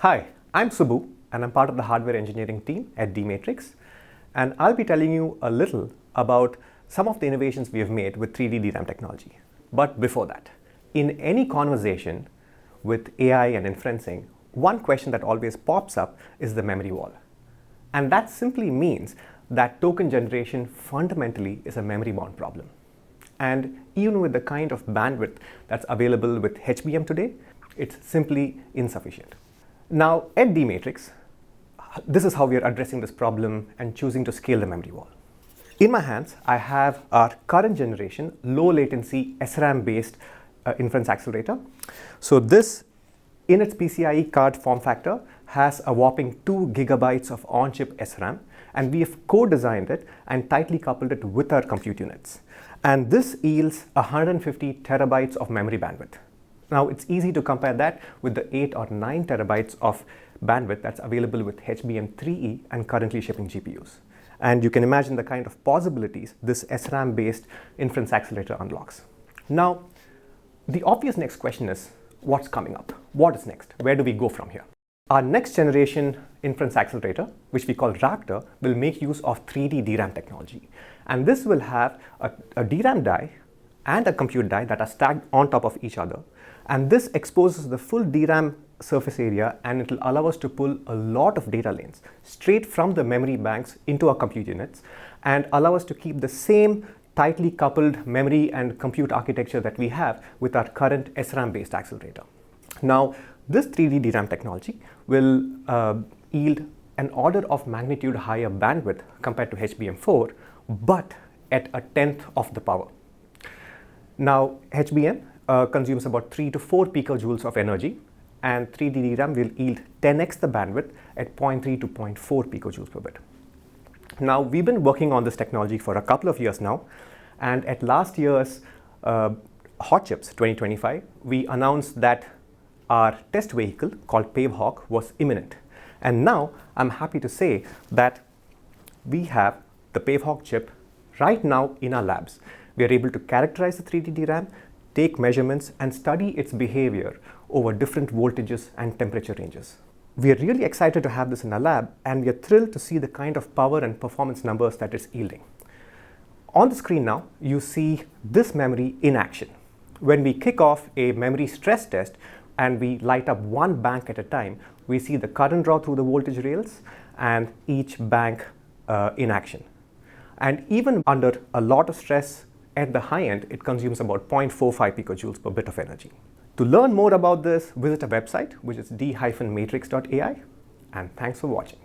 Hi, I'm Subbu and I'm part of the hardware engineering team at D-Matrix, and I'll be telling you a little about some of the innovations we have made with 3D DRAM technology. But before that, in any conversation with AI and inferencing, one question that always pops up is the memory wall. And that simply means that token generation fundamentally is a memory-bound problem. And even with the kind of bandwidth that's available with HBM today, it's simply insufficient. Now, at D-Matrix, this is how we are addressing this problem and choosing to scale the memory wall. In my hands, I have our current generation low-latency SRAM-based inference accelerator. So this, in its PCIe card form factor, has a whopping 2 gigabytes of on-chip SRAM, and we have co-designed it and tightly coupled it with our compute units. And this yields 150 terabytes of memory bandwidth. Now, it's easy to compare that with the 8 or 9 terabytes of bandwidth that's available with HBM3E and currently shipping GPUs. And you can imagine the kind of possibilities this SRAM-based inference accelerator unlocks. Now, the obvious next question is, what's coming up? What is next? Where do we go from here? Our next generation inference accelerator, which we call Raptor, will make use of 3D DRAM technology. And this will have a DRAM die and a compute die that are stacked on top of each other. And this exposes the full DRAM surface area, and it will allow us to pull a lot of data lanes straight from the memory banks into our compute units and allow us to keep the same tightly coupled memory and compute architecture that we have with our current SRAM-based accelerator. Now, this 3D DRAM technology will yield an order of magnitude higher bandwidth compared to HBM4, but at a tenth of the power. Now, HBM consumes about 3 to 4 picojoules of energy, and 3D DRAM will yield 10x the bandwidth at 0.3 to 0.4 picojoules per bit. Now, we've been working on this technology for a couple of years now, and at last year's Hot Chips 2025, we announced that our test vehicle called Pavehawk was imminent. And now I'm happy to say that we have the Pavehawk chip right now in our labs. We are able to characterize the 3D DRAM, take measurements, and study its behavior over different voltages and temperature ranges. We are really excited to have this in our lab, and we are thrilled to see the kind of power and performance numbers that it's yielding. On the screen now, you see this memory in action. When we kick off a memory stress test and we light up one bank at a time, we see the current draw through the voltage rails and each bank in action. And even under a lot of stress at the high end, it consumes about 0.45 picojoules per bit of energy. To learn more about this, visit our website, which is d-matrix.ai, and thanks for watching.